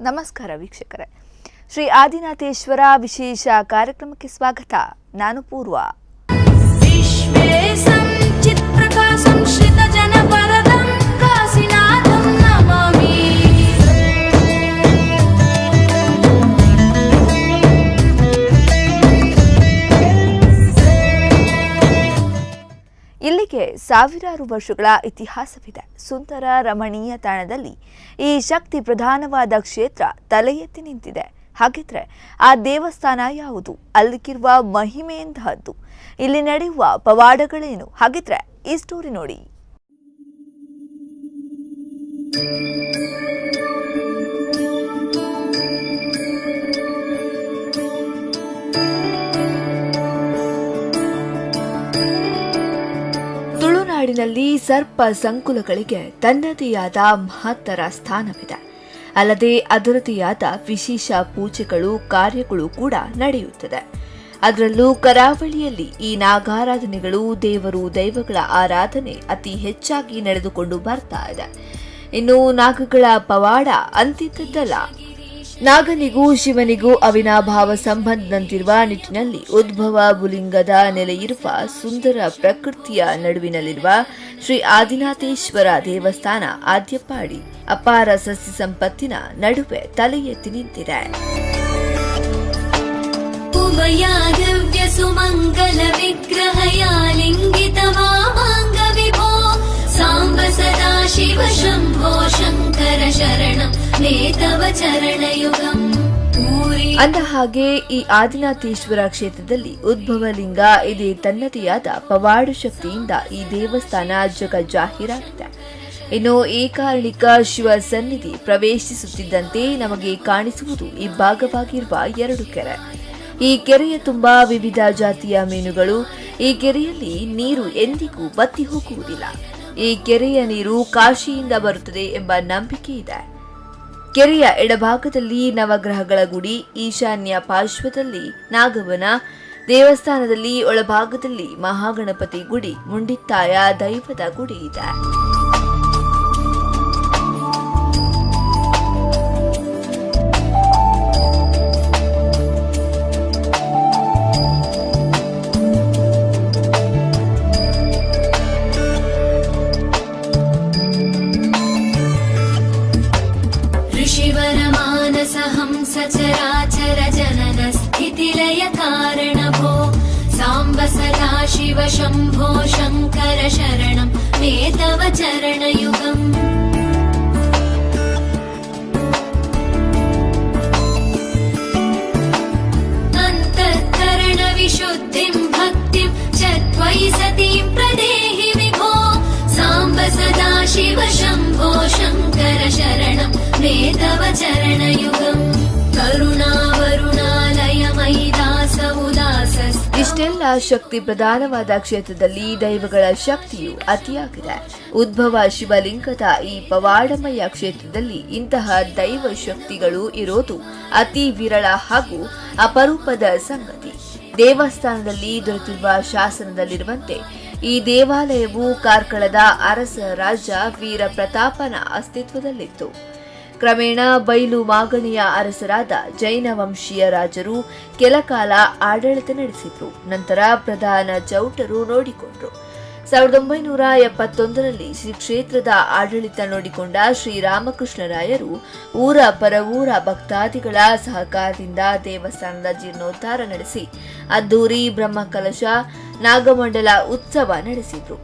ನಮಸ್ಕಾರ ವೀಕ್ಷಕರೇ, ಶ್ರೀ ಆದಿನಾಥೇಶ್ವರ ವಿಶೇಷ ಕಾರ್ಯಕ್ರಮಕ್ಕೆ ಸ್ವಾಗತ. ನಾನು ಪೂರ್ವ. ಇಲ್ಲಿಗೆ ಸಾವಿರಾರು ವರ್ಷಗಳ ಇತಿಹಾಸವಿದೆ. ಸುಂದರ ರಮಣೀಯ ತಾಣದಲ್ಲಿ ಈ ಶಕ್ತಿ ಪ್ರಧಾನವಾದ ಕ್ಷೇತ್ರ ತಲೆ ಎತ್ತಿ ನಿಂತಿದೆ. ಹಾಗಿದ್ರೆ ಆ ದೇವಸ್ಥಾನ ಯಾವುದು? ಅಲ್ಲಿಗಿರುವ ಮಹಿಮೆ ಎಂತಹದ್ದು? ಇಲ್ಲಿ ನಡೆಯುವ ಪವಾಡಗಳೇನು? ಹಾಗಿದ್ರೆ ಈ ಸ್ಟೋರಿ ನೋಡಿ. ತುಳುನಾಡಿನಲ್ಲಿ ಸರ್ಪ ಸಂಕುಲಗಳಿಗೆ ತನ್ನದೇ ಆದ ಮಹತ್ತರ ಸ್ಥಾನವಿದೆ. ಅಲ್ಲದೆ ಅದರದೇ ಆದ ವಿಶೇಷ ಪೂಜೆಗಳು, ಕಾರ್ಯಗಳು ಕೂಡ ನಡೆಯುತ್ತದೆ. ಅದರಲ್ಲೂ ಕರಾವಳಿಯಲ್ಲಿ ಈ ನಾಗಾರಾಧನೆಗಳು, ದೇವರು ದೈವಗಳ ಆರಾಧನೆ ಅತಿ ಹೆಚ್ಚಾಗಿ ನಡೆದುಕೊಂಡು ಬರ್ತಾ ಇದೆ. ಇನ್ನು ನಾಗಗಳ ಪವಾಡ ಅಂತಿದ್ದದ್ದಲ್ಲ. ನಾಗನಿಗೂ ಶಿವನಿಗೂ ಅವಿನಾಭಾವ ಸಂಬಂಧದಂತಿರುವ ನಿಟ್ಟಿನಲ್ಲಿ ಉದ್ಭವ ಭುಲಿಂಗದ ನೆಲೆಯಿರುವ ಸುಂದರ ಪ್ರಕೃತಿಯ ನಡುವಿನಲ್ಲಿರುವ ಶ್ರೀ ಆದಿನಾಥೇಶ್ವರ ದೇವಸ್ಥಾನ ಆದ್ಯಪಾಡಿ ಅಪಾರ ಸಸ್ಯ ಸಂಪತ್ತಿನ ನಡುವೆ ತಲೆ ಎತ್ತಿ ನಿಂತಿದೆ. ಸುಮಂಗಲ ವಿಗ್ರಹಯ ಲಿಂಗಿತ ವಾಮಾಂಗ ವಿಭೋ ಸಾಂಬ ಸದಾ ಶಿವ ಶಂಭೋ ಶಂಕರ ಶರಣಂ ನೇತವ ಚರಣಯುಗಂ. ಅಂದ ಹಾಗೆ ಈ ಆದಿನಾಥೇಶ್ವರ ಕ್ಷೇತ್ರದಲ್ಲಿ ಉದ್ಭವಲಿಂಗ ಇದೆ. ತನ್ನದೇ ಆದ ಪವಾಡ ಶಕ್ತಿಯಿಂದ ಈ ದೇವಸ್ಥಾನ ಜಗಜ್ಜಾಹೀರಾಗಿದೆ. ಇನ್ನು ಏಕಾರ್ಣಿಕ ಶಿವ ಸನ್ನಿಧಿ ಪ್ರವೇಶಿಸುತ್ತಿದ್ದಂತೆ ನಮಗೆ ಕಾಣಿಸುವುದು ಈ ಭಾಗವಾಗಿರುವ 2 ಕೆರೆ. ಈ ಕೆರೆಯ ತುಂಬಾ ವಿವಿಧ ಜಾತಿಯ ಮೀನುಗಳು. ಈ ಕೆರೆಯಲ್ಲಿ ನೀರು ಎಂದಿಗೂ ಬತ್ತಿ ಹೋಗುವುದಿಲ್ಲ. ಈ ಕೆರೆಯ ನೀರು ಕಾಶಿಯಿಂದ ಬರುತ್ತದೆ ಎಂಬ ನಂಬಿಕೆ ಇದೆ. ಕೆರೆಯ ಎಡಭಾಗದಲ್ಲಿ ನವಗ್ರಹಗಳ ಗುಡಿ, ಈಶಾನ್ಯ ಪಾರ್ಶ್ವದಲ್ಲಿ ನಾಗವನ, ದೇವಸ್ಥಾನದಲ್ಲಿ ಒಳಭಾಗದಲ್ಲಿ ಮಹಾಗಣಪತಿ ಗುಡಿ, ಮುಂಡಿತ್ತಾಯ ದೈವದ ಗುಡಿ ಇದೆ. ಸಚರಾಚರ ಜನನ ಸ್ಥಿತಿಲಯ ಕಾರಣ ಭೋ ಸಾಂಬ ಸದಾ ಶಿವ ಶಂಭೋ ಶಂಕರ ಶರಣಂ ನೇತವ ಚರಣಯುಗಂ. ಅಂತಃಕರಣ ವಿಶುದ್ಧಿಂ ಭಕ್ತಿಂ ಚ ತ್ವಯಿ ಸತೀಂ ಪ್ರದೇಹಿ ವಿಭೋ ಸಾಂಬ ಸದಾ ಶಿವ ಶಂಭೋ ಶಂಕರ ಶರಣಂ ನೇತವ ಚರಣಯುಗಂ. ಇಷ್ಟೆಲ್ಲ ಶಕ್ತಿ ಪ್ರಧಾನವಾದ ಕ್ಷೇತ್ರದಲ್ಲಿ ದೈವಗಳ ಶಕ್ತಿಯು ಅತಿಯಾಗಿದೆ. ಉದ್ಭವ ಶಿವಲಿಂಗದ ಈ ಪವಾಡಮಯ ಕ್ಷೇತ್ರದಲ್ಲಿ ಇಂತಹ ದೈವ ಶಕ್ತಿಗಳು ಇರೋದು ಅತಿ ವಿರಳ ಹಾಗೂ ಅಪರೂಪದ ಸಂಗತಿ. ದೇವಸ್ಥಾನದಲ್ಲಿ ದೊರೆತಿರುವ ಶಾಸನದಲ್ಲಿರುವಂತೆ ಈ ದೇವಾಲಯವು ಕಾರ್ಕಳದ ಅರಸ ರಾಜ ವೀರ ಪ್ರತಾಪನ ಅಸ್ತಿತ್ವದಲ್ಲಿತ್ತು. ಕ್ರಮೇಣ ಬೈಲು ಮಾಗಣಿಯ ಅರಸರಾದ ಜೈನ ವಂಶೀಯ ರಾಜರು ಕೆಲಕಾಲ ಆಡಳಿತ ನಡೆಸಿದ್ರು. ನಂತರ ಪ್ರಧಾನ ಚೌಟರು ನೋಡಿಕೊಂಡ್ರು. 1971ರಲ್ಲಿ ಶ್ರೀ ಕ್ಷೇತ್ರದ ಆಡಳಿತ ನೋಡಿಕೊಂಡ ಶ್ರೀರಾಮಕೃಷ್ಣರಾಯರು ಊರ ಪರವೂರ ಭಕ್ತಾದಿಗಳ ಸಹಕಾರದಿಂದ ದೇವಸ್ಥಾನದ ಜೀರ್ಣೋದ್ಧಾರ ನಡೆಸಿ ಅದ್ದೂರಿ ಬ್ರಹ್ಮಕಲಶ ನಾಗಮಂಡಲ ಉತ್ಸವ ನಡೆಸಿದ್ರು.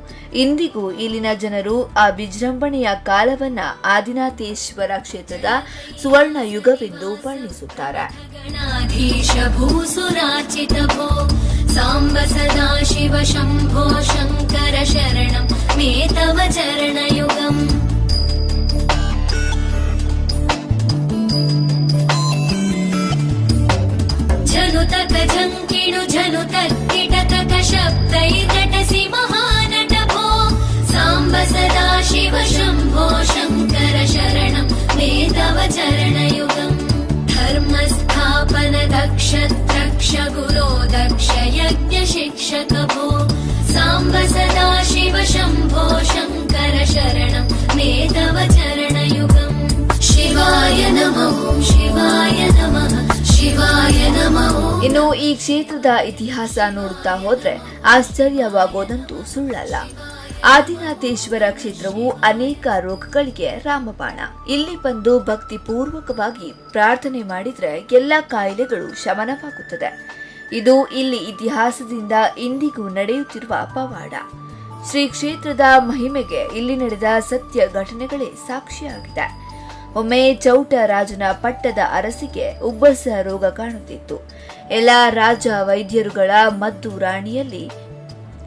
ಇಂದಿಗೂ ಇಲ್ಲಿನ ಜನರು ಆ ವಿಜೃಂಭಣೆಯ ಕಾಲವನ್ನ ಆದಿನಾಥೇಶ್ವರ ಕ್ಷೇತ್ರದ ಸುವರ್ಣ ಯುಗವೆಂದು ವರ್ಣಿಸುತ್ತಾರೆ. ಸಾಂಬ ಸದಾ ಶಿವ ಶಂಭೋ ಶಂಕರ ಶರಣಂ ನೇತವ ಚರಣಯುಗಂ. ಝನುತಕ ಝಂಕಿಣು ಝನುತ ಕಿಟಕ ಶಬ್ದೈ ನಟಸಿ ಮಹಾನಟ ಭೋ ಸಾಂಬ ಸದಾ ಶಿವ ಶಂಭೋ ಶಂಕರ ಶರಣಂ ನೇತವ ಚರಣಯುಗಂ. ಧರ್ಮ ಸ್ಥಾಪನ ದಕ್ಷ ದ್ರಕ್ಷ ಗುರೋ ದಕ್ಷ ಯಜ್ಞ ಶಿಕ್ಷಕ ಭೋ ಸಾಂಬ ಸದಾ ಶಿವ ಶಂಭೋ ಶಂಕರ ಶರಣಂ ನೇತವ ಚರಣಯುಗಂ. ಶಿವಾಯ ನಮಃ. ಇನ್ನು ಈ ಕ್ಷೇತ್ರದ ಇತಿಹಾಸ ನೋಡುತ್ತಾ ಹೋದ್ರೆ ಆಶ್ಚರ್ಯವಾಗೋದಂತೂ ಸುಳ್ಳಲ್ಲ. ಆದಿನಾಥೇಶ್ವರ ಕ್ಷೇತ್ರವು ಅನೇಕ ರೋಗಗಳಿಗೆ ರಾಮಬಾಣ. ಇಲ್ಲಿ ಬಂದು ಭಕ್ತಿ ಪೂರ್ವಕವಾಗಿ ಪ್ರಾರ್ಥನೆ ಮಾಡಿದ್ರೆ ಎಲ್ಲ ಕಾಯಿಲೆಗಳು ಶಮನವಾಗುತ್ತದೆ. ಇದು ಇಲ್ಲಿ ಇತಿಹಾಸದಿಂದ ಇಂದಿಗೂ ನಡೆಯುತ್ತಿರುವ ಪವಾಡ. ಶ್ರೀ ಕ್ಷೇತ್ರದ ಮಹಿಮೆಗೆ ಇಲ್ಲಿ ನಡೆದ ಸತ್ಯ ಘಟನೆಗಳೇ ಸಾಕ್ಷಿಯಾಗಿದೆ. ಒಮ್ಮೆ ಚೌಟ ರಾಜನ ಪಟ್ಟದ ಅರಸಿಗೆ ಉಬ್ಬಸ ರೋಗ ಕಾಣುತ್ತಿತ್ತು. ಎಲ್ಲ ರಾಜ ವೈದ್ಯರುಗಳ ಮದ್ದು ರಾಣಿಯಲ್ಲಿ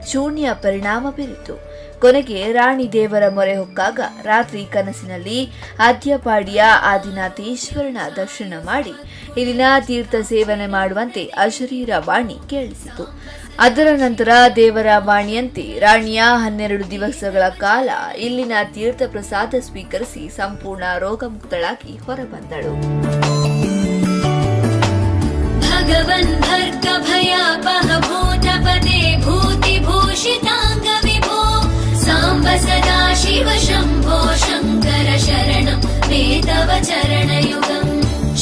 ಶೂನ್ಯ ಪರಿಣಾಮ ಬೀರಿತು. ಕೊನೆಗೆ ರಾಣಿ ದೇವರ ಮೊರೆ ಹೊಕ್ಕಾಗ ರಾತ್ರಿ ಕನಸಿನಲ್ಲಿ ಅದ್ಯಪಾಡಿಯ ಆದಿನಾಥೇಶ್ವರನ ದರ್ಶನ ಮಾಡಿ ಇಲ್ಲಿನ ತೀರ್ಥ ಸೇವನೆ ಮಾಡುವಂತೆ ಅಶರೀರ ವಾಣಿ ಕೇಳಿಸಿತು. ಅದರ ನಂತರ ದೇವರ ವಾಣಿಯಂತೆ ರಾಣಿಯ 12 ದಿವಸಗಳ ಕಾಲ ಇಲ್ಲಿನ ತೀರ್ಥ ಪ್ರಸಾದ ಸ್ವೀಕರಿಸಿ ಸಂಪೂರ್ಣ ರೋಗಮುಕ್ತಳಾಗಿ ಹೊರಬಂದಳು. ಭಗವನ್ ಭರ್ಗ ಭಯಾಪಹ ಭೂತಪದೇ ಭೂತಿ ಭೂಷಿತಾಂಗ ವಿಭೋ ಸಾಂಬ ಸದಾ ಶಿವ ಶಂಭೋ ಶಂಕರ ಶರಣಂ ಮೇ ತವ ಚರಣಯುಗಂ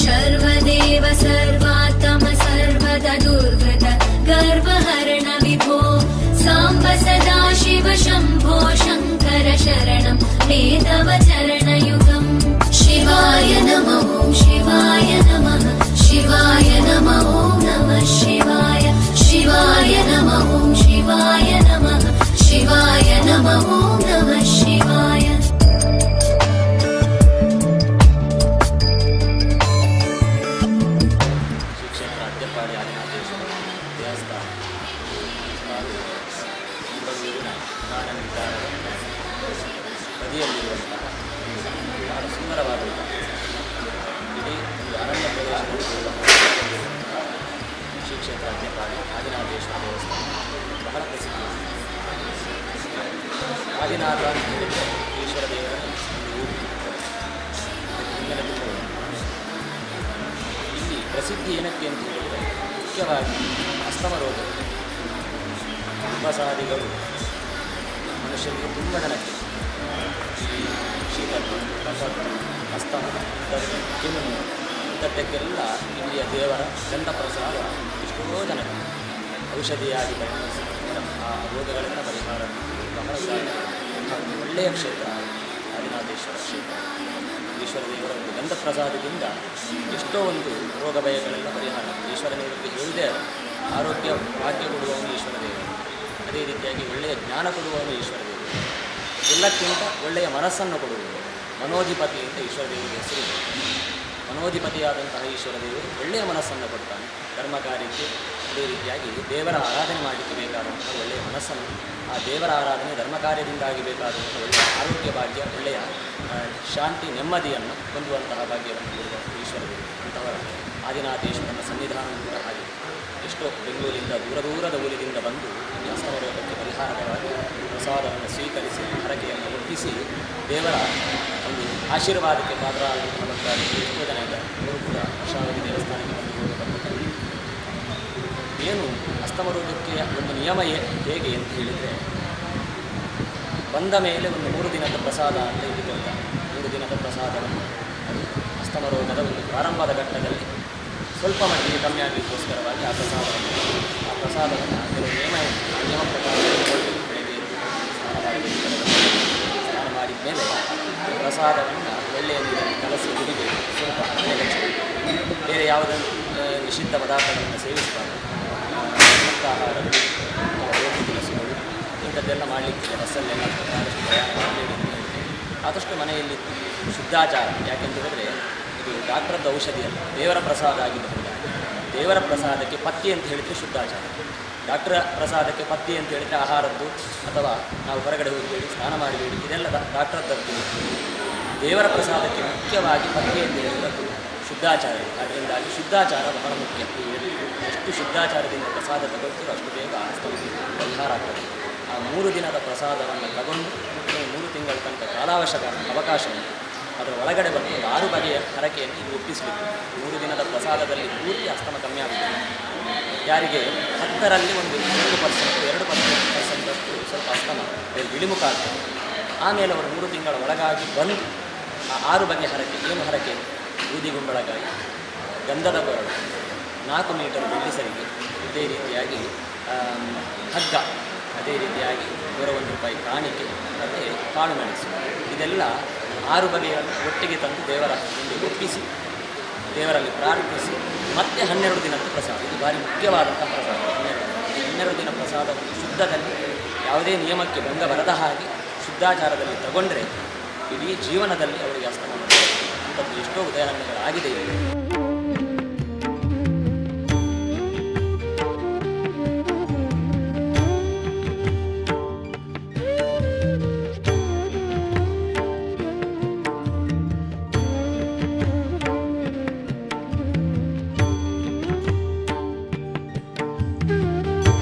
ಸರ್ವದೇವ ಸರ್ವಾತಮ ಸರ್ವದ ದುರ್ಗತ ಗರ್ವಹರಣ ವಿಭೋ ಸಾಂಬ ಸದಾ ಶಿವ ಶಂಭೋ ಶಂಕರ ಶರಣಂ ಮೇ ತವ ಚರಣಯುಗಂ ಶಿವಾಯ ನಮಃ ಶಿವಾಯ ನಮಃ ಶಿವಾಯ ನಮಃ ನಮಃ ಶಿವಾಯ ಶಿವಾಯ ನಮಃ ಶಿವಾಯ ನಮಃ ಶಿವಾಯ ನಮಃ ನಮಃ ಶಿವಾಯ. ನದಿಯಲ್ಲಿರುವಂತಹ ಬಹಳ ಸುಂದರವಾದ ಇಡೀ ಒಂದು ಅರಣ್ಯ ಪ್ರದೇಶದಲ್ಲಿ ಶ್ರೀ ಕ್ಷೇತ್ರ ಅದ್ಯಪಾಡಿ ಆದಿನಾಥೇಶ್ವರ ದೇವಸ್ಥಾನ ಬಹಳ ಪ್ರಸಿದ್ಧ. ಆದಿನಾಥ ಅಂತ ಹೇಳಿದರೆ ಈಶ್ವರ ದೇವರ ಇಲ್ಲಿ ಪ್ರಸಿದ್ಧಿ ಏನಕ್ಕೆ ಅಂತ ಹೇಳಿದರೆ ಮುಖ್ಯವಾಗಿ ಅಸ್ತಮ ರೋಗ ಉಪಸಾದಿಗಳು ಮನುಷ್ಯರಿಗೆ ತುಂಬ ಜನಕ್ಕೆ ಶೀತ ಅಸ್ತಮ ಕೆಮ್ಮು ಇಂಥದ್ದಕ್ಕೆಲ್ಲ ಇಲ್ಲಿಯ ದೇವರ ಗಂಧ ಪ್ರಸಾದ ಎಷ್ಟೋ ಜನಕ್ಕೆ ಔಷಧಿಯಾಗಿ ಪರಿಣಮಿಸಿ ಆ ರೋಗಗಳೆಲ್ಲ ಪರಿಹಾರ ಬಹಳ ಒಳ್ಳೆಯ ಕ್ಷೇತ್ರ ಆದಿನಾಥೇಶ್ವರ ಕ್ಷೇತ್ರ. ಈಶ್ವರ ದೇವರ ಒಂದು ಗಂಧ ಪ್ರಸಾದದಿಂದ ಎಷ್ಟೋ ಒಂದು ರೋಗ ಭಯಗಳೆಲ್ಲ ಪರಿಹಾರ. ಈಶ್ವರನಿಗೆ ಹೇಳುವುದೇ ಆರೋಗ್ಯ ಭಾಗ್ಯ ಕೊಡುವವನು ಈಶ್ವರ ದೇವರು. ಅದೇ ರೀತಿಯಾಗಿ ಒಳ್ಳೆಯ ಜ್ಞಾನ ಕೊಡುವವನು ಈಶ್ವರ ದೇವರು. ಎಲ್ಲಕ್ಕಿಂತ ಒಳ್ಳೆಯ ಮನಸ್ಸನ್ನು ಕೊಡುವುದು ಮನೋಧಿಪತಿ ಅಂತ ಈಶ್ವರ ದೇವರಿಗೆ ಹೆಸರು. ಮನೋಧಿಪತಿಯಾದಂತಹ ಈಶ್ವರ ದೇವರು ಒಳ್ಳೆಯ ಮನಸ್ಸನ್ನು ಕೊಡ್ತಾನೆ ಧರ್ಮ ಕಾರ್ಯಕ್ಕೆ. ಅದೇ ರೀತಿಯಾಗಿ ದೇವರ ಆರಾಧನೆ ಮಾಡಲಿಕ್ಕೆ ಬೇಕಾದಂತಹ ಒಳ್ಳೆಯ ಮನಸ್ಸನ್ನು, ಆ ದೇವರ ಆರಾಧನೆ ಧರ್ಮ ಕಾರ್ಯದಿಂದಾಗಿ ಬೇಕಾದಂತಹ ಒಳ್ಳೆಯ ಆರೋಗ್ಯ ಭಾಗ್ಯ, ಒಳ್ಳೆಯ ಶಾಂತಿ ನೆಮ್ಮದಿಯನ್ನು ಹೊಂದುವಂತಹ ಭಾಗ್ಯವನ್ನು ಕೊಡುವ ಈಶ್ವರ ದೇವರು. ಅಂತವರ ಆದಿನಾಥೇಶ್ವರನ ಸನ್ನಿಧಾನ ಕೂಡ ಹಾಗೆ ಎಷ್ಟೋ ಬೆಂಗಳೂರಿಂದ ದೂರದ ಊರಿನಿಂದ ಬಂದು ಈ ಅಸ್ತಮ ರೋಗಕ್ಕೆ ಪರಿಹಾರವಾಗಿ ಪ್ರಸಾದವನ್ನು ಸ್ವೀಕರಿಸಿ ಹರಕೆಯನ್ನು ಒಪ್ಪಿಸಿ ದೇವರ ಒಂದು ಆಶೀರ್ವಾದಕ್ಕೆ ಪಾತ್ರರಾದಂತಹ ಭಕ್ತರಿಗೆ ಎಷ್ಟೋ ಜನ ಇದ್ದಾರೆ. ಅವರು ಕೂಡ ಅಶ್ವಾವತಿ ದೇವಸ್ಥಾನಕ್ಕೆ ಬಂದು ಏನು ಅಸ್ತಮ ರೋಗಕ್ಕೆ ಒಂದು ನಿಯಮ ಹೇಗೆ ಅಂತ ಹೇಳಿದರೆ, ಬಂದ ಮೇಲೆ ಒಂದು 3 ದಿನದ ಪ್ರಸಾದ ಅಂತ ಇಟ್ಟುಕೊಳ್ತಾರೆ. 3 ದಿನದ ಪ್ರಸಾದವನ್ನು ಅದು ಅಸ್ತಮ ರೋಗದ ಒಂದು ಪ್ರಾರಂಭದ ಘಟ್ಟದಲ್ಲಿ ಸ್ವಲ್ಪ ಮಟ್ಟಿಗೆ ಕಮ್ಮಿ ಆಗಲಿಕ್ಕೋಸ್ಕರವಾಗಿ ಆ ಪ್ರಸಾದವನ್ನು ಕೆಲವು ನಿಯಮ ಪ್ರಕಾರ ಬೆಳಗ್ಗೆ ಸ್ನಾನ ಮಾಡಿದ ಮೇಲೆ ಪ್ರಸಾದವನ್ನು ಒಳ್ಳೆಯ ನೀರಲ್ಲಿ ಕಲಸಿ ಕುಡಿಬೇಕು. ಸ್ವಲ್ಪ ಬೇರೆ ಯಾವುದನ್ನು ನಿಷಿದ್ಧ ಪದಾರ್ಥಗಳನ್ನು ಸೇವಿಸಬಾರದು. ಆಹಾರಗಳು, ರೋಟಿ ತಿನಿಸುಗಳು ಇಂಥದ್ದೆಲ್ಲ ಮಾಡಲಿಕ್ಕಿಲ್ಲ. ಬಸ್ಸಲ್ಲೆಲ್ಲ ಆದಷ್ಟು ಪ್ರಯಾಣ ಮಾಡಲೇಬೇಕು. ಆದಷ್ಟು ಮನೆಯಲ್ಲಿ ಶುದ್ಧಾಚಾರ. ಯಾಕೆಂತ ಹೇಳಿದ್ರೆ ಇದು ಡಾಕ್ಟರ್ದ ಔಷಧಿ ಅಲ್ಲ, ದೇವರ ಪ್ರಸಾದ ಆಗಿದ್ದರಿಂದ ದೇವರ ಪ್ರಸಾದಕ್ಕೆ ಪಥ್ಯ ಅಂತ ಹೇಳಿದರೆ ಶುದ್ಧಾಚಾರ. ಡಾಕ್ಟರ್ ಪ್ರಸಾದಕ್ಕೆ ಪಥ್ಯ ಅಂತ ಹೇಳಿದರೆ ಆಹಾರದ್ದು ಅಥವಾ ನಾವು ಹೊರಗಡೆ ಹೋಗಬೇಡಿ, ಸ್ನಾನ ಮಾಡಬೇಡಿ, ಇದೆಲ್ಲ ಡಾಕ್ಟರ್ದದ್ದು. ದೇವರ ಪ್ರಸಾದಕ್ಕೆ ಮುಖ್ಯವಾಗಿ ಪಥ್ಯ ಅಂತ ಹೇಳಿದ್ರೆ ಶುದ್ಧಾಚಾರ. ಅದರಿಂದಾಗಿ ಶುದ್ಧಾಚಾರ ಬಹಳ ಮುಖ್ಯ. ಎಷ್ಟು ಶುದ್ಧಾಚಾರದಿಂದ ಪ್ರಸಾದ ತಗೊಳ್ತೀರೋ ಅಷ್ಟು ಬೇಗ ಅಸ್ತಮಕ್ಕೆ ಪರಿಹಾರ ಆಗ್ತದೆ. ಆ 3 ದಿನದ ಪ್ರಸಾದವನ್ನು ತಗೊಂಡು 3 ತಿಂಗಳ ತನಕ ಅವಕಾಶವನ್ನು ಅದರ ಒಳಗಡೆ ಬಂದು 6 ಬಗೆಯ ಹರಕೆಯನ್ನು ಇಲ್ಲಿ ಒಪ್ಪಿಸಲಿಕ್ಕೆ. 3 ದಿನದ ಪ್ರಸಾದದಲ್ಲಿ ಪೂರ್ತಿ ಅಸ್ತಮ ಕಮ್ಮಿ ಆಗುತ್ತದೆ. ಯಾರಿಗೆ 10ರಲ್ಲಿ ಒಂದು 2% ಸ್ವಲ್ಪ ಅಸ್ತಮ ಇಳಿಮುಖ ಆಗ್ತದೆ. ಆಮೇಲೆ ಅವರು 3 ತಿಂಗಳ ಒಳಗಾಗಿ ಬಂದು ಆ 6 ಬಗೆಯ ಹರಕೆ. ಏನು ಹರಕೆ? ಬೂದಿಗುಂಬಳಕಾಯಿ, ಗಂಧದ ಕೊರಳು, 4 ಮೀಟರ್ ಬೆಳ್ಳಿ ಸರಿಗೆ, ಇದೇ ರೀತಿಯಾಗಿ ಹಗ್ಗ, ಅದೇ ರೀತಿಯಾಗಿ 101 ರೂಪಾಯಿ ಕಾಣಿಕೆ ಮತ್ತು ಕಾಳು ಮೆಣಸು, ಇದೆಲ್ಲ 6 ಬಗೆಯನ್ನು ಒಟ್ಟಿಗೆ ತಂದು ದೇವರ ಮುಂದೆ ಒಪ್ಪಿಸಿ ದೇವರಲ್ಲಿ ಪ್ರಾರ್ಥಿಸಿ ಮತ್ತೆ 12 ದಿನದ ಪ್ರಸಾದ. ಇದು ಭಾರಿ ಮುಖ್ಯವಾದಂಥ ಪ್ರಸಾದ. 12 ದಿನ ಪ್ರಸಾದವನ್ನು ಶುದ್ಧದಲ್ಲಿ ಯಾವುದೇ ನಿಯಮಕ್ಕೆ ಭಂಗ ಬರದ ಹಾಗೆ ಶುದ್ಧಾಚಾರದಲ್ಲಿ ತಗೊಂಡ್ರೆ ಇಡೀ ಜೀವನದಲ್ಲಿ ಅವರಿಗೆ ಅಸ್ತಮಾನ ಅಂಥದ್ದು ಎಷ್ಟೋ ಉದಾಹರಣೆಗಳಾಗಿದೆ.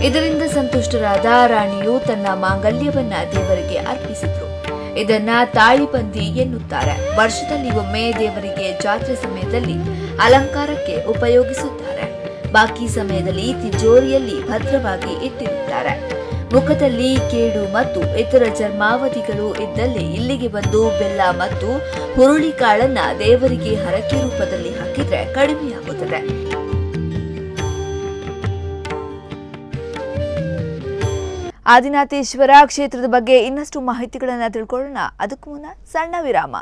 ಇದರಿಂದ ಸಂತುಷ್ಟರಾದ ರಾಣಿಯು ತನ್ನ ಮಾಂಗಲ್ಯವನ್ನ ದೇವರಿಗೆ ಅರ್ಪಿಸಿದ್ರು. ಇದನ್ನ ತಾಳಿಬಂದಿ ಎನ್ನುತ್ತಾರೆ. ವರ್ಷದಲ್ಲಿ ಒಮ್ಮೆ ದೇವರಿಗೆ ಜಾತ್ರೆ ಸಮಯದಲ್ಲಿ ಅಲಂಕಾರಕ್ಕೆ ಉಪಯೋಗಿಸುತ್ತಾರೆ. ಬಾಕಿ ಸಮಯದಲ್ಲಿ ತಿಜೋರಿಯಲ್ಲಿ ಭದ್ರವಾಗಿ ಇಟ್ಟಿರುತ್ತಾರೆ. ಮುಖದಲ್ಲಿ ಕೇಡು ಮತ್ತು ಇತರ ಚರ್ಮಾವಧಿಗಳು ಇದ್ದಲ್ಲಿ ಇಲ್ಲಿಗೆ ಬಂದು ಬೆಲ್ಲ ಮತ್ತು ಹುರುಳಿಕಾಳನ್ನ ದೇವರಿಗೆ ಹರಕೆ ರೂಪದಲ್ಲಿ ಹಾಕಿದ್ರೆ ಕಡಿಮೆಯಾಗುತ್ತದೆ. ಆದಿನಾಥೇಶ್ವರ ಕ್ಷೇತ್ರದ ಬಗ್ಗೆ ಇನ್ನಷ್ಟು ಮಾಹಿತಿಗಳನ್ನು ತಿಳ್ಕೊಳ್ಳೋಣ. ಅದಕ್ಕೂ ಮುನ್ನ ಸಣ್ಣ ವಿರಾಮ.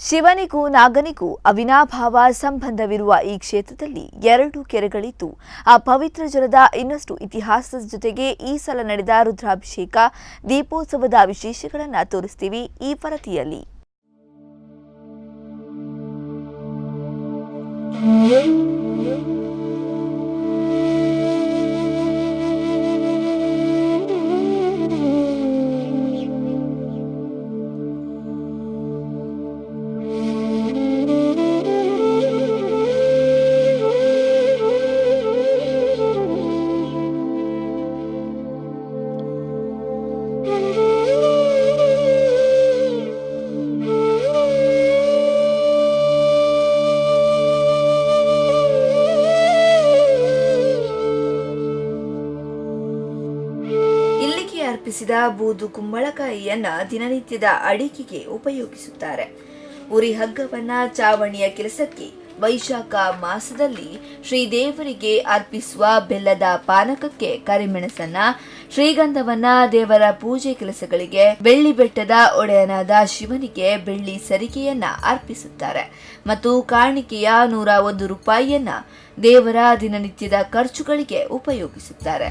ಶಿವನಿಗೂ ನಾಗನಿಗೂ ಅವಿನಾಭಾವ ಸಂಬಂಧವಿರುವ ಈ ಕ್ಷೇತ್ರದಲ್ಲಿ 2 ಕೆರೆಗಳಿದ್ದು ಆ ಪವಿತ್ರ ಜಲದ ಇನ್ನಷ್ಟು ಇತಿಹಾಸದ ಜೊತೆಗೆ ಈ ಸಲ ನಡೆದ ರುದ್ರಾಭಿಷೇಕ, ದೀಪೋತ್ಸವದ ವಿಶೇಷಗಳನ್ನು ತೋರಿಸ್ತೀವಿ ಈ ವರದಿಯಲ್ಲಿ. ಅರ್ಪಿಸಿದ ಬೂದು ಕುಂಬಳಕಾಯಿಯನ್ನ ದಿನನಿತ್ಯದ ಅಡಿಗೆಗೆ ಉಪಯೋಗಿಸುತ್ತಾರೆ. ಉರಿ ಹಗ್ಗವನ್ನ ಚಾವಣಿಯ ಕೆಲಸಕ್ಕೆ, ವೈಶಾಖ ಮಾಸದಲ್ಲಿ ಶ್ರೀದೇವರಿಗೆ ಅರ್ಪಿಸುವ ಬೆಲ್ಲದ ಪಾನಕಕ್ಕೆ ಕರಿಮೆಣಸನ್ನ, ಶ್ರೀಗಂಧವನ್ನ ದೇವರ ಪೂಜೆ ಕೆಲಸಗಳಿಗೆ, ಬೆಳ್ಳಿ ಬೆಟ್ಟದ ಒಡೆಯನಾದ ಶಿವನಿಗೆ ಬೆಳ್ಳಿ ಸರಿಗೆಯನ್ನ ಅರ್ಪಿಸುತ್ತಾರೆ ಮತ್ತು ಕಾಣಿಕೆಯ 101 ರೂಪಾಯಿಯನ್ನ ದೇವರ ದಿನನಿತ್ಯದ ಖರ್ಚುಗಳಿಗೆ ಉಪಯೋಗಿಸುತ್ತಾರೆ.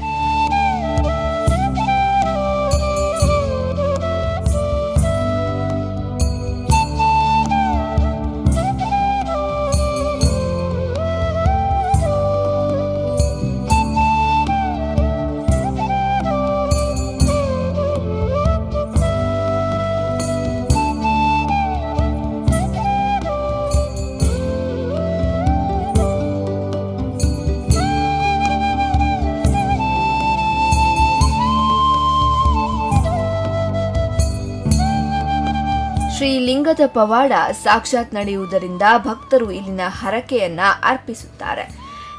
ಶ್ರೀಲಿಂಗದ ಪವಾಡ ಸಾಕ್ಷಾತ್ ನಡೆಯುವುದರಿಂದ ಭಕ್ತರು ಇಲ್ಲಿನ ಹರಕೆಯನ್ನ ಅರ್ಪಿಸುತ್ತಾರೆ.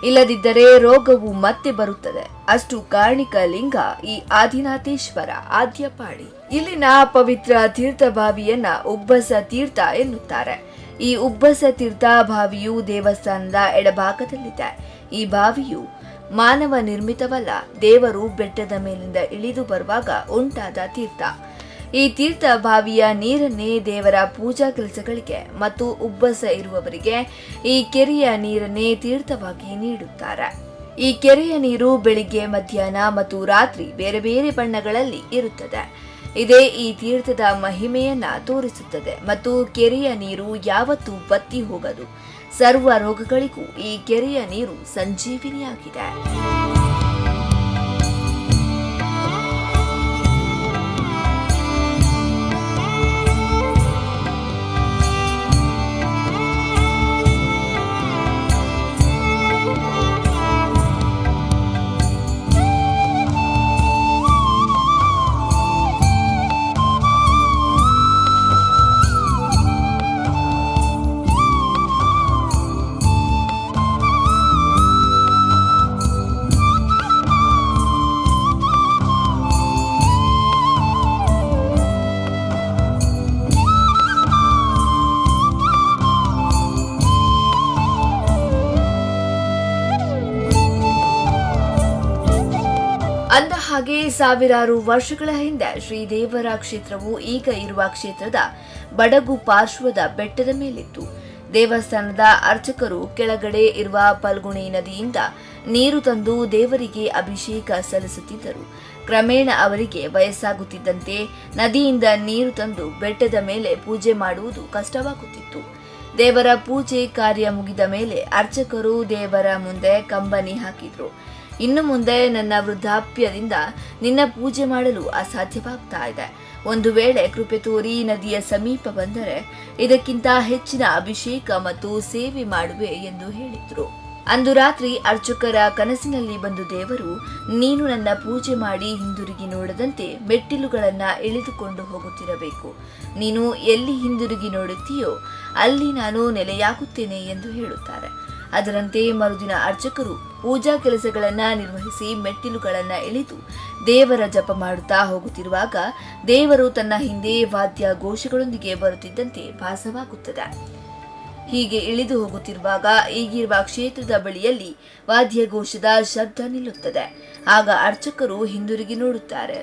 ಇಲ್ಲದಿದ್ದರೆ ರೋಗವು ಮತ್ತೆ ಬರುತ್ತದೆ. ಅಷ್ಟು ಕಾರಣಿಕ ಲಿಂಗ ಈ ಆದಿನಾಥೇಶ್ವರ ಆದ್ಯಪಾಡಿ. ಇಲ್ಲಿನ ಪವಿತ್ರ ತೀರ್ಥ ಬಾವಿಯನ್ನ ಉಬ್ಬಸ ತೀರ್ಥ ಎನ್ನುತ್ತಾರೆ. ಈ ಉಬ್ಬಸ ತೀರ್ಥ ಬಾವಿಯು ದೇವಸ್ಥಾನದ ಎಡಭಾಗದಲ್ಲಿದೆ. ಈ ಬಾವಿಯು ಮಾನವ ನಿರ್ಮಿತವಲ್ಲ, ದೇವರು ಬೆಟ್ಟದ ಮೇಲಿಂದ ಇಳಿದು ಬರುವಾಗ ಉಂಟಾದ ತೀರ್ಥ. ಈ ತೀರ್ಥ ಬಾವಿಯ ನೀರನ್ನೇ ದೇವರ ಪೂಜಾ ಕೆಲಸಗಳಿಗೆ ಮತ್ತು ಉಬ್ಬಸ ಇರುವವರಿಗೆ ಈ ಕೆರೆಯ ನೀರನ್ನೇ ತೀರ್ಥವಾಗಿ ನೀಡುತ್ತಾರೆ. ಈ ಕೆರೆಯ ನೀರು ಬೆಳಿಗ್ಗೆ, ಮಧ್ಯಾಹ್ನ ಮತ್ತು ರಾತ್ರಿ ಬೇರೆ ಬೇರೆ ಬಣ್ಣಗಳಲ್ಲಿ ಇರುತ್ತದೆ. ಇದೇ ಈ ತೀರ್ಥದ ಮಹಿಮೆಯನ್ನ ತೋರಿಸುತ್ತದೆ ಮತ್ತು ಕೆರೆಯ ನೀರು ಯಾವತ್ತೂ ಬತ್ತಿ ಹೋಗದು. ಸರ್ವ ರೋಗಗಳಿಗೂ ಈ ಕೆರೆಯ ನೀರು ಸಂಜೀವಿನಿಯಾಗಿದೆ. ಹಾಗೆ ಸಾವಿರಾರು ವರ್ಷಗಳ ಹಿಂದೆ ಶ್ರೀದೇವರ ಕ್ಷೇತ್ರವು ಈಗ ಇರುವ ಕ್ಷೇತ್ರದ ಬಡಗು ಪಾರ್ಶ್ವದ ಬೆಟ್ಟದ ಮೇಲಿತ್ತು. ದೇವಸ್ಥಾನದ ಅರ್ಚಕರು ಕೆಳಗಡೆ ಇರುವ ಫಲ್ಗುಣಿ ನದಿಯಿಂದ ನೀರು ತಂದು ದೇವರಿಗೆ ಅಭಿಷೇಕ ಸಲ್ಲಿಸುತ್ತಿದ್ದರು. ಕ್ರಮೇಣ ಅವರಿಗೆ ವಯಸ್ಸಾಗುತ್ತಿದ್ದಂತೆ ನದಿಯಿಂದ ನೀರು ತಂದು ಬೆಟ್ಟದ ಮೇಲೆ ಪೂಜೆ ಮಾಡುವುದು ಕಷ್ಟವಾಗುತ್ತಿತ್ತು. ದೇವರ ಪೂಜೆ ಕಾರ್ಯ ಮುಗಿದ ಮೇಲೆ ಅರ್ಚಕರು ದೇವರ ಮುಂದೆ ಕಂಬನಿ ಹಾಕಿದ್ರು. ಇನ್ನು ಮುಂದೆ ನನ್ನ ವೃದ್ಧಾಪ್ಯದಿಂದ ನಿನ್ನ ಪೂಜೆ ಮಾಡಲು ಅಸಾಧ್ಯವಾಗ್ತಾ ಇದೆ. ಒಂದು ವೇಳೆ ಕೃಪೆ ತೋರಿ ನದಿಯ ಸಮೀಪ ಬಂದರೆ ಇದಕ್ಕಿಂತ ಹೆಚ್ಚಿನ ಅಭಿಷೇಕ ಮತ್ತು ಸೇವೆ ಮಾಡುವೆ ಎಂದು ಹೇಳಿದ್ರು. ಅಂದು ರಾತ್ರಿ ಅರ್ಚಕರ ಕನಸಿನಲ್ಲಿ ಬಂದು ದೇವರು, ನೀನು ನನ್ನ ಪೂಜೆ ಮಾಡಿ ಹಿಂದಿರುಗಿ ನೋಡದಂತೆ ಮೆಟ್ಟಿಲುಗಳನ್ನ ಇಳಿದುಕೊಂಡು ಹೋಗುತ್ತಿರಬೇಕು. ನೀನು ಎಲ್ಲಿ ಹಿಂದಿರುಗಿ ನೋಡುತ್ತೀಯೋ ಅಲ್ಲಿ ನಾನು ನೆಲೆಯಾಗುತ್ತೇನೆ ಎಂದು ಹೇಳುತ್ತಾರೆ. ಅದರಂತೆ ಮರುದಿನ ಅರ್ಚಕರು ಪೂಜಾ ಕೆಲಸಗಳನ್ನ ನಿರ್ವಹಿಸಿ ಮೆಟ್ಟಿಲುಗಳನ್ನ ಇಳಿದು ದೇವರ ಜಪ ಮಾಡುತ್ತಾ ಹೋಗುತ್ತಿರುವಾಗ ದೇವರು ತನ್ನ ಹಿಂದೆ ವಾದ್ಯ ಘೋಷಗಳೊಂದಿಗೆ ಬರುತ್ತಿದ್ದಂತೆ ಭಾಸವಾಗುತ್ತದೆ. ಹೀಗೆ ಇಳಿದು ಹೋಗುತ್ತಿರುವಾಗ ಈಗಿರುವ ಕ್ಷೇತ್ರದ ಬಳಿಯಲ್ಲಿ ವಾದ್ಯಘೋಷದ ಶಬ್ದ ನಿಲ್ಲುತ್ತದೆ. ಆಗ ಅರ್ಚಕರು ಹಿಂದಿರುಗಿ ನೋಡುತ್ತಾರೆ.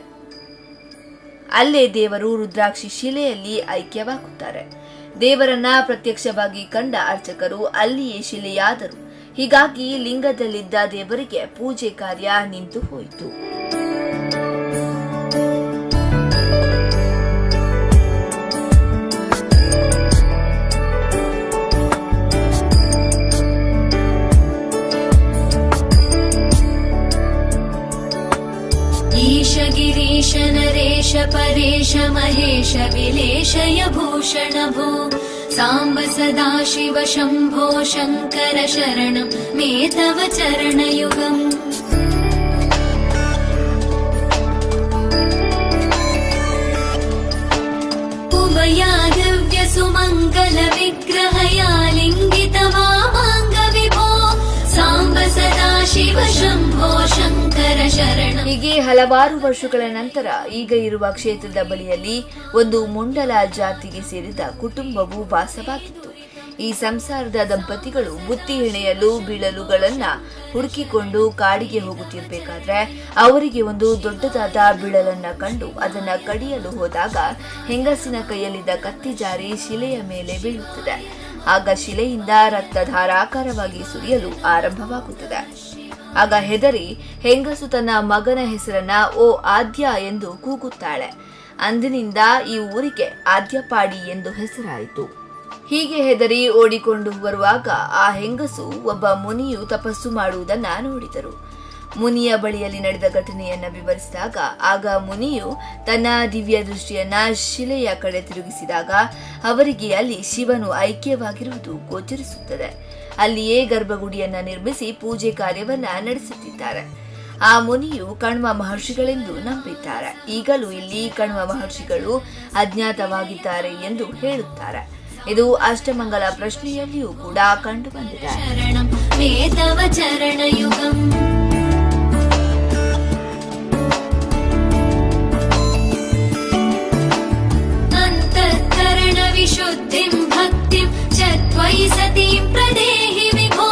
ಅಲ್ಲೇ ದೇವರು ರುದ್ರಾಕ್ಷಿ ಶಿಲೆಯಲ್ಲಿ ಐಕ್ಯವಾಗುತ್ತಾರೆ. ದೇವರನ್ನ ಪ್ರತ್ಯಕ್ಷವಾಗಿ ಕಂಡ ಅರ್ಚಕರು ಅಲ್ಲಿಯೇ ಶಿಲೆಯಾದರು. ಹೀಗಾಗಿ ಲಿಂಗದಲ್ಲಿದ್ದ ದೇವರಿಗೆ ಪೂಜೆ ಕಾರ್ಯ ನಿಂತು ಹೋಯಿತು. गिरीश नरेश परेश महेश विलेशय भूषण भो साम्ब सदा शिव शम्भो शङ्कर शरणं मे तव चरणयुगम् उमया दिव्य सुमङ्गल विग्रहया लिङ्गित वामाङ्ग विभो साम्ब सदा शिव शम्भो शङ्कर शरणं. ಹೀಗೆ ಹಲವಾರು ವರ್ಷಗಳ ನಂತರ ಈಗ ಇರುವ ಕ್ಷೇತ್ರದ ಬಳಿಯಲ್ಲಿ ಒಂದು ಮುಂಡಲ ಜಾತಿಗೆ ಸೇರಿದ ಕುಟುಂಬವು ವಾಸವಾಗಿತ್ತು. ಈ ಸಂಸಾರದ ದಂಪತಿಗಳು ಬುತ್ತಿ ಹೆಣೆಯಲು ಬಿಳಲುಗಳನ್ನ ಹುಡುಕಿಕೊಂಡು ಕಾಡಿಗೆ ಹೋಗುತ್ತಿರಬೇಕಾದ್ರೆ ಅವರಿಗೆ ಒಂದು ದೊಡ್ಡದಾದ ಬಿಳಲನ್ನ ಕಂಡು ಅದನ್ನ ಕಡಿಯಲು ಹೋದಾಗ ಹೆಂಗಸಿನ ಕೈಯಲ್ಲಿದ್ದ ಕತ್ತಿ ಜಾರಿ ಶಿಲೆಯ ಮೇಲೆ ಬೀಳುತ್ತದೆ. ಆಗ ಶಿಲೆಯಿಂದ ರಕ್ತ ಧಾರಾಕಾರವಾಗಿ ಸುರಿಯಲು ಆರಂಭವಾಗುತ್ತದೆ. ಆಗ ಹೆದರಿ ಹೆಂಗಸು ತನ್ನ ಮಗನ ಹೆಸರನ್ನ ಓ ಆದ್ಯ ಎಂದು ಕೂಗುತ್ತಾಳೆ. ಅಂದಿನಿಂದ ಈ ಊರಿಗೆ ಆದ್ಯಪಾಡಿ ಎಂದು ಹೆಸರಾಯಿತು. ಹೀಗೆ ಹೆದರಿ ಓಡಿಕೊಂಡು ಬರುವಾಗ ಆ ಹೆಂಗಸು ಒಬ್ಬ ಮುನಿಯು ತಪಸ್ಸು ಮಾಡುವುದನ್ನ ನೋಡಿದರು. ಮುನಿಯ ಬಳಿಯಲ್ಲಿ ನಡೆದ ಘಟನೆಯನ್ನ ವಿವರಿಸಿದಾಗ ಆಗ ಮುನಿಯು ತನ್ನ ದಿವ್ಯ ದೃಷ್ಟಿಯನ್ನ ಶಿಲೆಯ ಕಡೆ ತಿರುಗಿಸಿದಾಗ ಅವರಿಗೆ ಅಲ್ಲಿ ಶಿವನು ಐಕ್ಯವಾಗಿರುವುದು ಗೋಚರಿಸುತ್ತದೆ. ಅಲ್ಲಿಯೇ ಗರ್ಭಗುಡಿಯನ್ನ ನಿರ್ಮಿಸಿ ಪೂಜೆ ಕಾರ್ಯವನ್ನ ನಡೆಸುತ್ತಿದ್ದಾರೆ. ಆ ಮುನಿಯು ಕಣ್ವ ಮಹರ್ಷಿಗಳೆಂದು ನಂಬಿದ್ದಾರೆ. ಈಗಲೂ ಇಲ್ಲಿ ಕಣ್ವ ಮಹರ್ಷಿಗಳು ಅಜ್ಞಾತವಾಗಿದ್ದಾರೆ ಎಂದು ಹೇಳುತ್ತಾರೆ. ಇದು ಅಷ್ಟಮಂಗಲ ಪ್ರಶ್ನೆಯಲ್ಲಿಯೂ ಕೂಡ ಕಂಡು ಬಂದಿದೆ. विशुद्धिं भक्तिं च त्वयि सतीं प्रदेहि विभो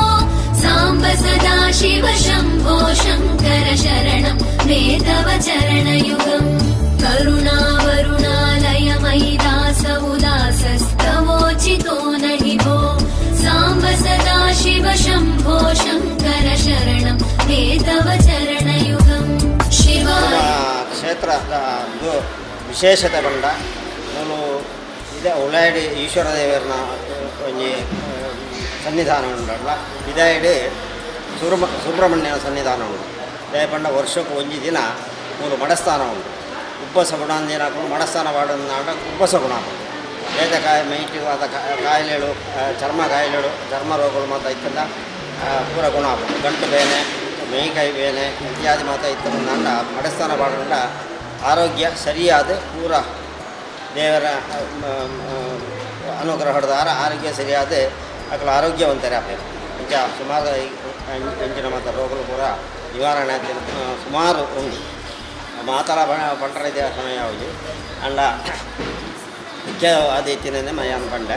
साम्ब सदा शिव शम्भो शङ्कर शरणं मे तव चरणयुगम् करुणावरुणालय मयि दास उदासस्तवोचितो नहि भो साम्ब सदा शिव शम्भो शङ्कर शरणं मे तव चरणयुगम् शिवाय ಕ್ಷೇತ್ರದ ವಿಶೇಷತೆ ಬಂಡ ನಾನು ಇದೇ ಉಳ್ಳಾಡಿ ಈಶ್ವರ ದೇವರನ ಒಂಜಿ ಸನ್ನಿಧಾನ ಉಂಟಲ್ಲ ಇದಾಯಿಡ್ ಸುಬ್ರಹ್ಮಣ್ಯನ ಸನ್ನಿಧಾನ ಉಂಟು. ಇದೇ ಪಂಡ ವರ್ಷಕ್ಕೆ ಒಂಜಿ ದಿನ ಮೂರು ಮಡಸ್ಥಾನ ಉಂಟು. ಉಬ್ಬಸ ಗುಣ ಅಂದಿನ ಮಡಸ್ಥಾನ ಪಾಡೋದು ಉಬ್ಬಸ ಗುಣ ಬೇದ ಮೈಟಿವಾದ ಕಾಯಿಲೆಗಳು ಚರ್ಮ ಕಾಯಿಲೆಗಳು ಚರ್ಮ ರೋಗಗಳು ಮಾತ್ರ ಇತ್ತಲ್ಲ ಪೂರ ಗುಣ ಆಗ್ಬೋದು. ಗಂಟು ಬೇನೆ ಮೇಯ್ಕೈ ಬೇನೆ ಇತ್ಯಾದಿ ಮಾತ್ರ ಇತ್ತು ನಂಡ ಮಡಸ್ಥಾನ ಪಾಡೋಣ ಆರೋಗ್ಯ ಸರಿಯಾದ ಪೂರ ದೇವರ ಅನುಗ್ರಹದ ಆರೋಗ್ಯ ಸರಿಯಾದ ಮಕ್ಕಳು ಆರೋಗ್ಯವಂತರೇ ಆಗಬೇಕು. ಇಂಚ ಸುಮಾರು ಇಂಚಿನ ಮತ್ತು ರೋಗಗಳು ಪೂರ ನಿವಾರಣೆ ಸುಮಾರು ಉಂಟು. ಮಾತಲ ಪಂಟರ ಸಮಯ ಯಾವುದು ಅಂಡ ಮುಖ್ಯ ಆದೈತಿನೇ ಮಯಾನ ಪಂಡ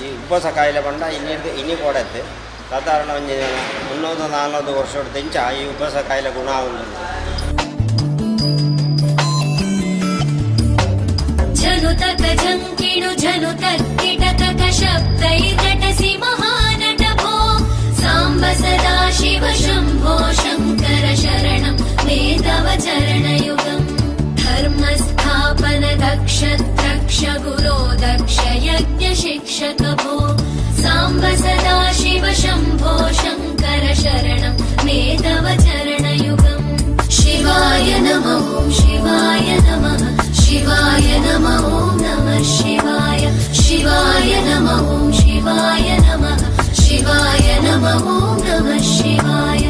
ಈ ಉಬ್ಬಸ ಕಾಯಿಲೆ ಪಂಡ ಇನ್ನಿ ಕೊಡತ್ತೆ ಸಾಧಾರಣ ಒಂದು 300-400 ವರ್ಷದ ತೆಂಚ ಈ ಉಬ್ಬಸ ಕಾಯಿಲೆ ಗುಣ ಆಗುವುದು. धनुतक झङ्किणु झनुतक्किटकक शब्दैर्नटसि महानटभो साम्ब सदा शिव शम्भो शङ्कर शरणं मे तव चरणयुगम् धर्मस्थापन दक्ष द्रक्ष गुरो दक्ष यज्ञ शिक्षक भो साम्ब सदा शिव शम्भो शङ्कर शरणं मे तव चरणयुगम् शिवाय नमः शिवाय नमः शिवाय नमः नमः शिवाय शिवाय नमः शिवाय नमः शिवाय नमः नमः शिवाय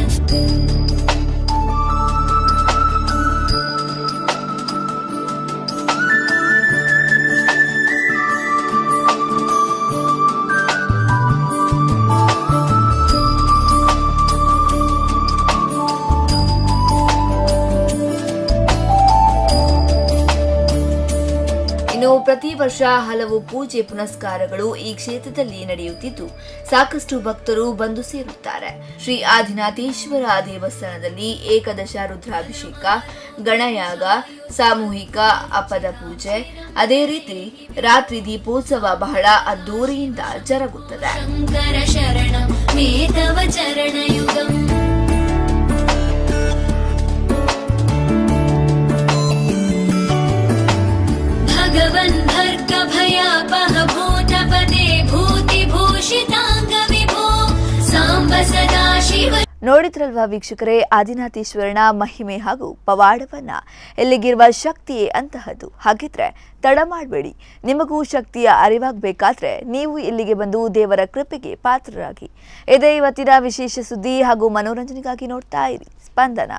ಇನ್ನು ಪ್ರತಿ ವರ್ಷ ಹಲವು ಪೂಜೆ ಪುನಸ್ಕಾರಗಳು ಈ ಕ್ಷೇತ್ರದಲ್ಲಿ ನಡೆಯುತ್ತಿದ್ದು ಸಾಕಷ್ಟು ಭಕ್ತರು ಬಂದು ಸೇರುತ್ತಾರೆ. ಶ್ರೀ ಆದಿನಾಥೇಶ್ವರ ದೇವಸ್ಥಾನದಲ್ಲಿ ಏಕದಶ ರುದ್ರಾಭಿಷೇಕ, ಗಣಯಾಗ, ಸಾಮೂಹಿಕ ಅಪದ ಪೂಜೆ, ಅದೇ ರೀತಿ ರಾತ್ರಿ ದೀಪೋತ್ಸವ ಬಹಳ ಅದ್ದೂರಿಯಿಂದ ಜರುಗುತ್ತದೆ. ಶಂಕರ ಶರಣಂ ಮೇ ತವ ಚರಣಯುಗಂ भगवन् भर्ग भयापह भूतपते भूतिभूषितांग विभो साम्ब सदा शिव. ನೋಡಿದ್ರಲ್ವಾ ವೀಕ್ಷಕರೇ, ಆದಿನಾಥೇಶ್ವರನ ಮಹಿಮೆ ಹಾಗೂ ಪವಾಡವನ್ನ, ಇಲ್ಲಿಗಿರುವ ಶಕ್ತಿಯೇ ಅಂತಹದ್ದು. ಹಾಗಿದ್ರೆ ತಡ ಮಾಡಬೇಡಿ, ನಿಮಗೂ ಶಕ್ತಿಯ ಅರಿವಾಗಬೇಕಾದ್ರೆ ನೀವು ಇಲ್ಲಿಗೆ ಬಂದು ದೇವರ ಕೃಪೆಗೆ ಪಾತ್ರರಾಗಿ. ಇದೇ ಇವತ್ತಿನ ವಿಶೇಷ ಸುದ್ದಿ ಹಾಗೂ ಮನೋರಂಜನೆಗಾಗಿ ನೋಡ್ತಾ ಇರಿ ಸ್ಪಂದನ.